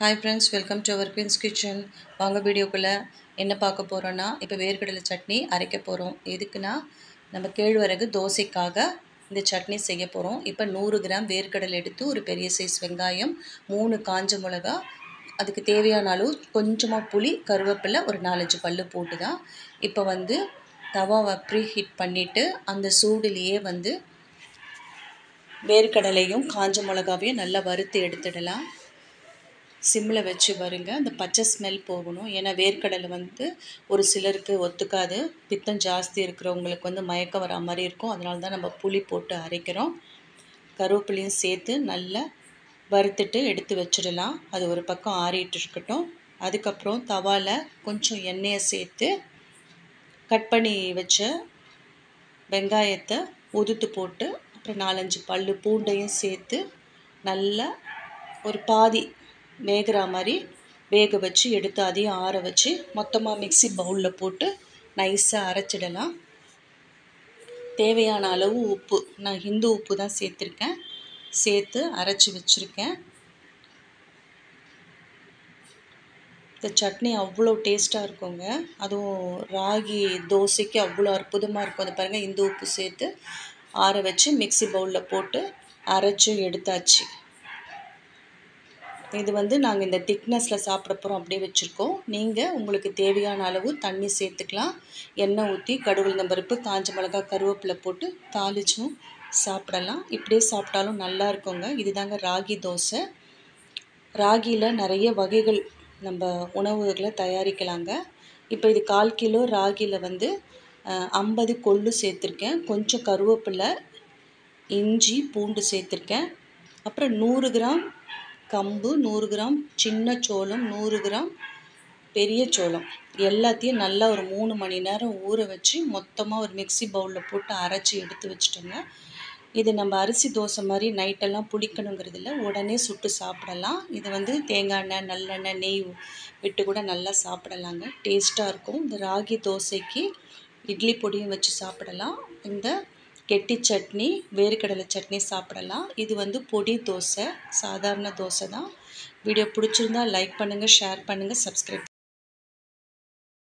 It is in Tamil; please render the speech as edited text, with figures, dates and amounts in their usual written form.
Hi friends, welcome to our Queen's Kitchen. வாங்க வீடியோக்குள்ளே என்ன பார்க்க போகிறோன்னா, இப்போ வேர்க்கடலை சட்னி அரைக்க போகிறோம். எதுக்குன்னா, நம்ம கேழ்வரகு தோசைக்காக இந்த சட்னி செய்ய போகிறோம். இப்போ 100 கிராம் வேர்க்கடலை எடுத்து ஒரு பெரிய சைஸ் வெங்காயம், 3 காஞ்ச மிளகா, அதுக்கு தேவையான அளவு கொஞ்சமாக புளி, கருவேப்பிலை, ஒரு 4-5 பல்லு போட்டு தான் இப்போ தவாவை ப்ரீ ஹீட் பண்ணிவிட்டு அந்த சூடுலேயே வேர்க்கடலையும் காஞ்ச மிளகாவையும் நல்லா வறுத்து எடுத்துடலாம். சிம்மில் வச்சு வருங்க. அந்த பச்சை ஸ்மெல் போகணும். ஏன்னா வேர்க்கடலை ஒரு சிலருக்கு ஒத்துக்காது. பித்தம் ஜாஸ்தி இருக்கிறவங்களுக்கு மயக்கம் வரா மாதிரி இருக்கும். அதனால தான் நம்ம புளி போட்டு அரைக்கிறோம். கருவேப்பிலையும் சேர்த்து நல்லா வறுத்துட்டு எடுத்து வச்சிடலாம். அது ஒரு பக்கம் ஆறிட்டு இருக்கட்டும். அதுக்கப்புறம் தவாவில் கொஞ்சம் எண்ணெயை சேர்த்து கட் பண்ணி வச்ச வெங்காயத்தை உதுத்து போட்டு அப்புறம் 4-5 பல்லு பூண்டையும் சேர்த்து நல்லா ஒரு பாதி வேகிற மாதிரி வேக வச்சு எடுத்து அதையும் ஆற வச்சு மொத்தமாக மிக்ஸி பவுலில் போட்டு நைஸாக அரைச்சிடலாம். தேவையான அளவு உப்பு, நான் இந்து உப்பு தான் சேர்த்துருக்கேன், சேர்த்து அரைச்சி வச்சுருக்கேன். இந்த சட்னி அவ்வளோ டேஸ்ட்டாக இருக்குங்க. அதுவும் ராகி தோசைக்கு அவ்வளோ அற்புதமாக இருக்கும். அது பாருங்கள், இந்து உப்பு சேர்த்து ஆற வச்சு மிக்ஸி பவுலில் போட்டு அரைச்சி எடுத்தாச்சு. இது நாங்கள் இந்த திக்னஸில் சாப்பிட போகிறோம், அப்படியே வச்சுருக்கோம். நீங்கள் உங்களுக்கு தேவையான அளவு தண்ணி சேர்த்துக்கலாம். எண்ணெய் ஊற்றி கடுகு பருப்பு, காஞ்ச மிளகா, கருவேப்பிலை போட்டு தாளிச்சும் சாப்பிடலாம். இப்படியே சாப்பிட்டாலும் நல்லா இருக்குங்க. இதுதாங்க ராகி தோசை. ராகியில் நிறைய வகைகள் நம்ம உணவுகளை தயாரிக்கலாங்க. இப்போ இது 1/4 கிலோ ராகியில் 50 கொள்ளு சேர்த்துருக்கேன், கொஞ்சம் கருவேப்பிலை, இஞ்சி, பூண்டு சேர்த்துருக்கேன். அப்புறம் 100 கிராம் கம்பு, 100 கிராம் சின்ன சோளம், 100 கிராம் பெரிய சோளம், எல்லாத்தையும் நல்லா ஒரு 3 மணி நேரம் ஊற வச்சு மொத்தமாக ஒரு மிக்ஸி பவுலில் போட்டு அரைச்சி எடுத்து வச்சுட்டோங்க. இது நம்ம அரிசி தோசை மாதிரி நைட்டெல்லாம் புளிக்கணுங்கிறதில்ல, உடனே சுட்டு சாப்பிடலாம். இது தேங்காய் எண்ணெய், நல்லெண்ணெய், நெய் விட்டு கூட நல்லா சாப்பிடலாங்க. டேஸ்ட்டாக இருக்கும். இந்த ராகி தோசைக்கு இட்லி பொடியும் வச்சு சாப்பிடலாம். இந்த கெட்டி சட்னி, வேர்க்கடலை சட்னி சாப்பிடலாம். இது பொடி தோசை, சாதாரண தோசை தான். வீடியோ பிடிச்சிருந்தா லைக் பண்ணுங்கள், ஷேர் பண்ணுங்கள், சப்ஸ்கிரைப்